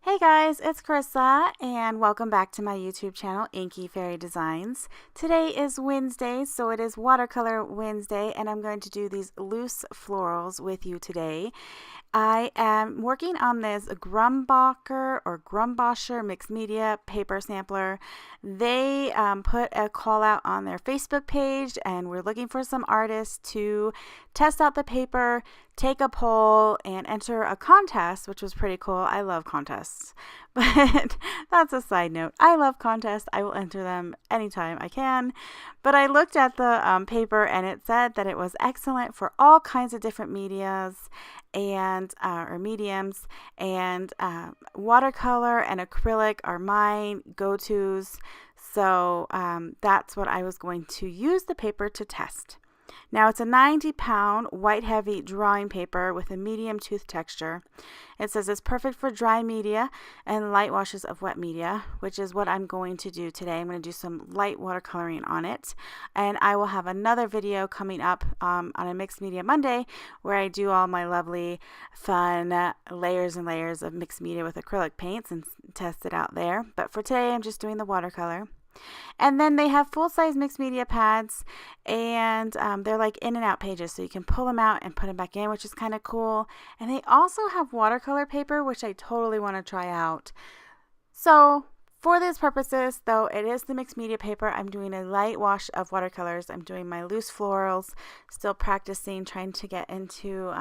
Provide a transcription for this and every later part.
Hey guys, it's Carissa and welcome back to my YouTube channel, Inky Fairy Designs. Today is Wednesday, so it is Watercolor Wednesday, and I'm going to do these loose florals with you today. I am working on this Grumbacher mixed media paper sampler. They put a call out on their Facebook page, and we're looking for some artists to test out the paper, take a poll, and enter a contest, which was pretty cool. I love contests, but that's a side note. I love contests. I will enter them anytime I can. But I looked at the paper, and it said that it was excellent for all kinds of different medias and or mediums, and watercolor and acrylic are my go-tos. So that's what I was going to use the paper to test. Now it's a 90-pound white heavy drawing paper with a medium tooth texture. It says it's perfect for dry media and light washes of wet media, which is what I'm going to do today. I'm going to do some light watercoloring on it, and I will have another video coming up on a Mixed Media Monday where I do all my lovely fun layers and layers of mixed media with acrylic paints and test it out there. But for today I'm just doing the watercolor. And then they have full-size mixed media pads, and they're like in and out pages, so you can pull them out and put them back in, which is kind of cool. And they also have watercolor paper, which I totally want to try out. So for these purposes, though it is the mixed media paper, I'm doing a light wash of watercolors. I'm doing my loose florals, still practicing, trying to get into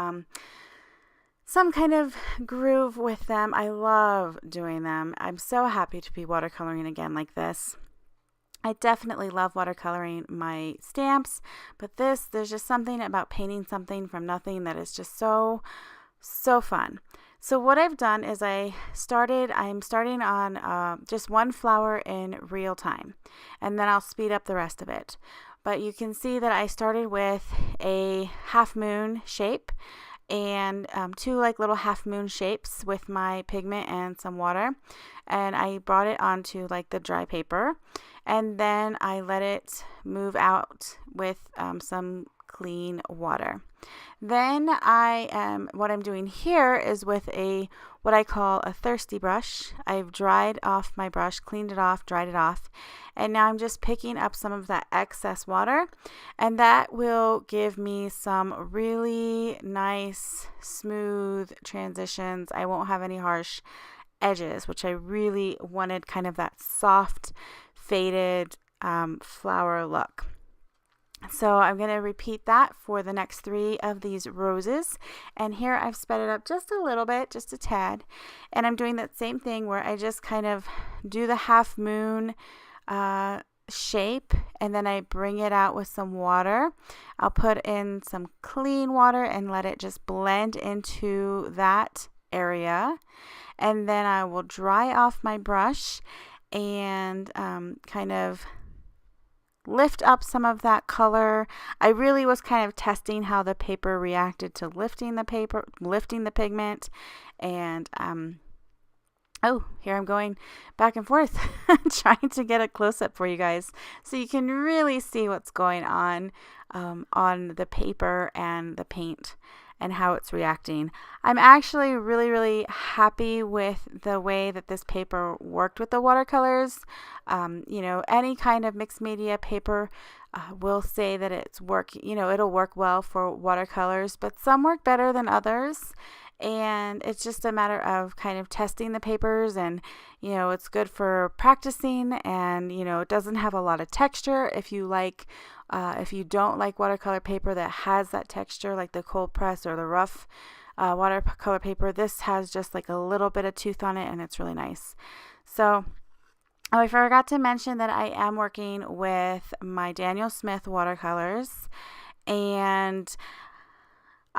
some kind of groove with them. I love doing them. I'm so happy to be watercoloring again like this. I definitely love watercoloring my stamps, but there's just something about painting something from nothing that is just so fun. So what I've done is I'm starting on just one flower in real time, and then I'll speed up the rest of it. But you can see that I started with a half moon shape and two like little half moon shapes with my pigment and some water, and I brought it onto like the dry paper, and then I let it move out with some clean water. Then what I'm doing here is with what I call a thirsty brush. I've dried off my brush, cleaned it off, dried it off, and now I'm just picking up some of that excess water, and that will give me some really nice smooth transitions. I won't have any harsh edges, which I really wanted, kind of that soft faded flower look. So I'm going to repeat that for the next 3 of these roses, and here I've sped it up just a little bit, just a tad, and I'm doing that same thing where I just kind of do the half moon shape, and then I bring it out with some water. I'll put in some clean water and let it just blend into that area, and then I will dry off my brush and kind of lift up some of that color. I really was kind of testing how the paper reacted to lifting the pigment, and oh, here I'm going back and forth trying to get a close-up for you guys so you can really see what's going on the paper and the paint and how it's reacting. I'm actually really happy with the way that this paper worked with the watercolors. Any kind of mixed media paper will say that it'll work well for watercolors, but some work better than others. And it's just a matter of kind of testing the papers, and it's good for practicing, and it doesn't have a lot of texture. If you don't like watercolor paper that has that texture, like the cold press or the rough watercolor paper, this has just like a little bit of tooth on it, and it's really nice. So I forgot to mention that I am working with my Daniel Smith watercolors, and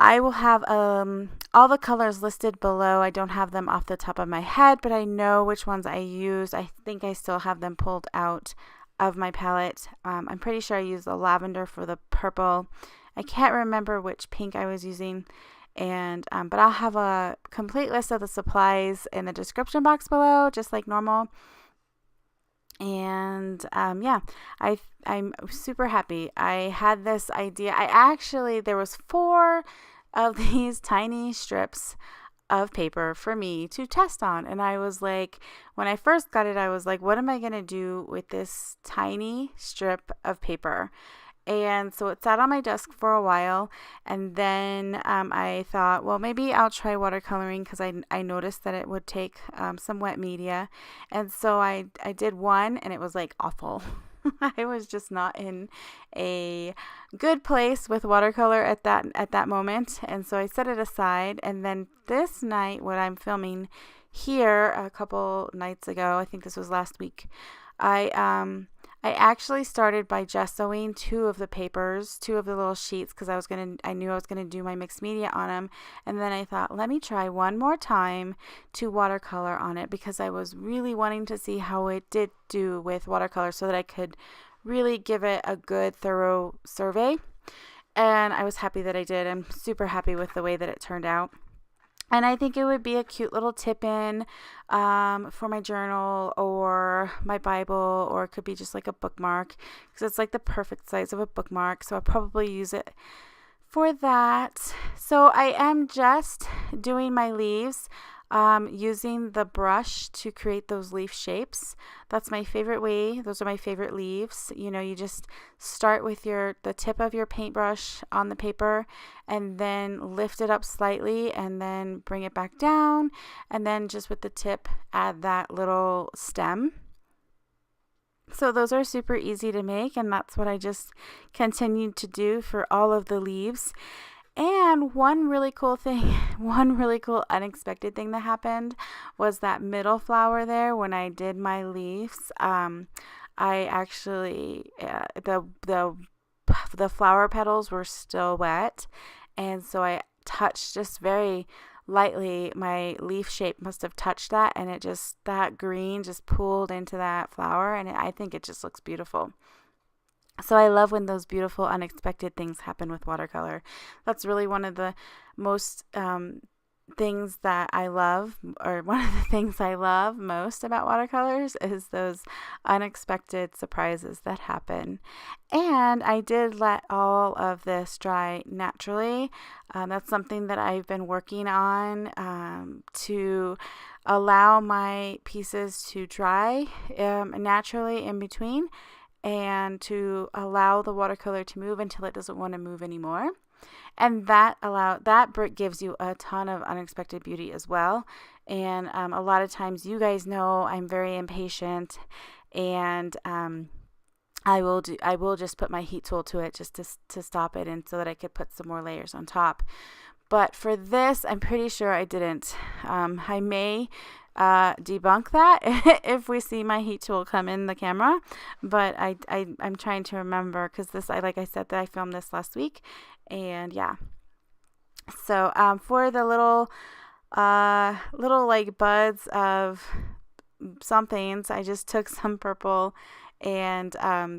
I will have all the colors listed below. I don't have them off the top of my head, but I know which ones I use. I think I still have them pulled out of my palette. I'm pretty sure I used the lavender for the purple. I can't remember which pink I was using, and but I'll have a complete list of the supplies in the description box below, just like normal. And yeah, I'm super happy. I had this idea. There was 4 of these tiny strips of paper for me to test on. And I was like, when I first got it, I was like, what am I going to do with this tiny strip of paper? And so it sat on my desk for a while, and then I thought, well, maybe I'll try watercoloring, because I noticed that it would take some wet media. And so I did one, and it was like awful. I was just not in a good place with watercolor at that moment, and so I set it aside. And then this night, what I'm filming here a couple nights ago, I think this was last week, I actually started by gessoing two of the little sheets, because I knew I was gonna do my mixed media on them. And then I thought, let me try one more time to watercolor on it, because I was really wanting to see how it did do with watercolor, so that I could really give it a good, thorough survey. And I was happy that I did. I'm super happy with the way that it turned out. And I think it would be a cute little tip-in for my journal or my Bible, or it could be just like a bookmark, because it's like the perfect size of a bookmark. So I'll probably use it for that. So I am just doing my leaves using the brush to create those leaf shapes. That's my favorite way. Those are my favorite leaves. You know, you just start with the tip of your paintbrush on the paper, and then lift it up slightly, and then bring it back down, and then just with the tip add that little stem. So those are super easy to make, and that's what I just continued to do for all of the leaves. And one really cool unexpected thing that happened was that middle flower there. When I did my leaves, I actually, the flower petals were still wet. And so I touched just very lightly, my leaf shape must have touched that, and that green just pooled into that flower. And I think it just looks beautiful. So I love when those beautiful unexpected things happen with watercolor. That's really one of the most things that I love, or one of the things I love most about watercolors, is those unexpected surprises that happen. And I did let all of this dry naturally. That's something that I've been working on, to allow my pieces to dry naturally in between, and to allow the watercolor to move until it doesn't want to move anymore. And that gives you a ton of unexpected beauty as well. And a lot of times, you guys know I'm very impatient, and I will just put my heat tool to it just to stop it, and so that I could put some more layers on top. But for this, I'm pretty sure I didn't. I may debunk that if we see my heat tool come in the camera, but I'm trying to remember, because like I said, that I filmed this last week. And yeah, so for the little like buds of somethings, I just took some purple and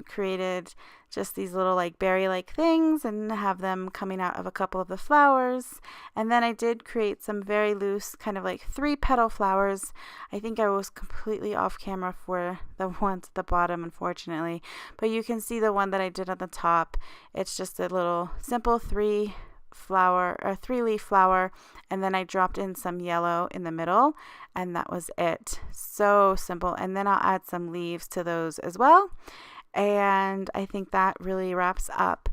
created just these little like berry-like things, and have them coming out of a couple of the flowers. And then I did create some very loose, kind of like 3-petal flowers. I think I was completely off camera for the ones at the bottom, unfortunately, but you can see the one that I did on the top. It's just a little simple 3-leaf flower, and then I dropped in some yellow in the middle, and that was it. So simple. And then I'll add some leaves to those as well. And I think that really wraps up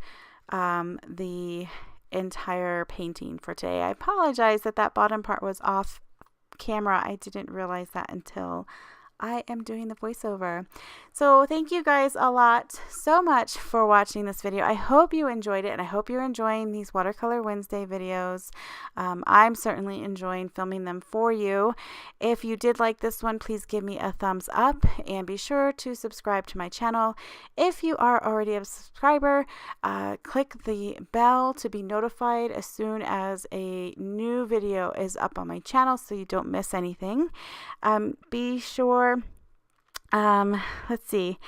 the entire painting for today. I apologize that bottom part was off camera. I didn't realize that until I am doing the voiceover. So thank you guys so much for watching this video. I hope you enjoyed it, and I hope you're enjoying these Watercolor Wednesday videos. I'm certainly enjoying filming them for you. If you did like this one, please give me a thumbs up, and be sure to subscribe to my channel. If you are already a subscriber, click the bell to be notified as soon as a new video is up on my channel, so you don't miss anything. Be sure let's see.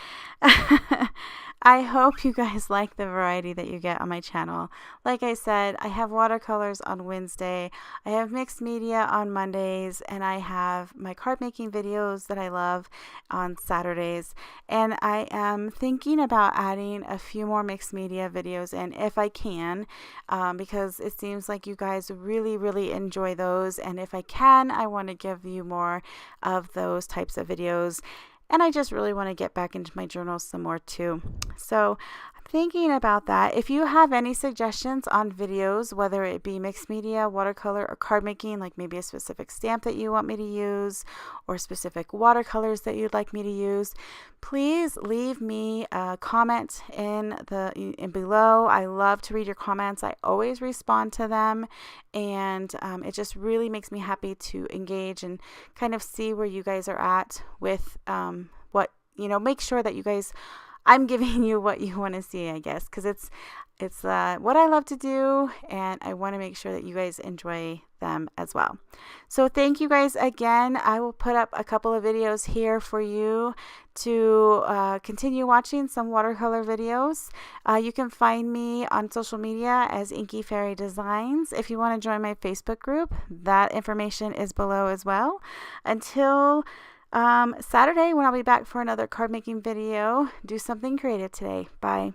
I hope you guys like the variety that you get on my channel. Like I said, I have watercolors on Wednesday, I have mixed media on Mondays, and I have my card making videos that I love on Saturdays. And I am thinking about adding a few more mixed media videos in if I can, because it seems like you guys really enjoy those. And if I can, I want to give you more of those types of videos. And I just really want to get back into my journals some more too. So I'm thinking about that. If you have any suggestions on videos, whether it be mixed media, watercolor, or card making, like maybe a specific stamp that you want me to use or specific watercolors that you'd like me to use, please leave me a comment in below. I love to read your comments. I always respond to them, and it just really makes me happy to engage and kind of see where you guys are at with what, make sure that you guys, I'm giving you what you want to see, I guess, because it's what I love to do, and I want to make sure that you guys enjoy them as well. So thank you guys again. I will put up a couple of videos here for you to continue watching some watercolor videos. You can find me on social media as Inky Fairy Designs. If you want to join my Facebook group, that information is below as well. Until Saturday, when I'll be back for another card making video, do something creative today. Bye.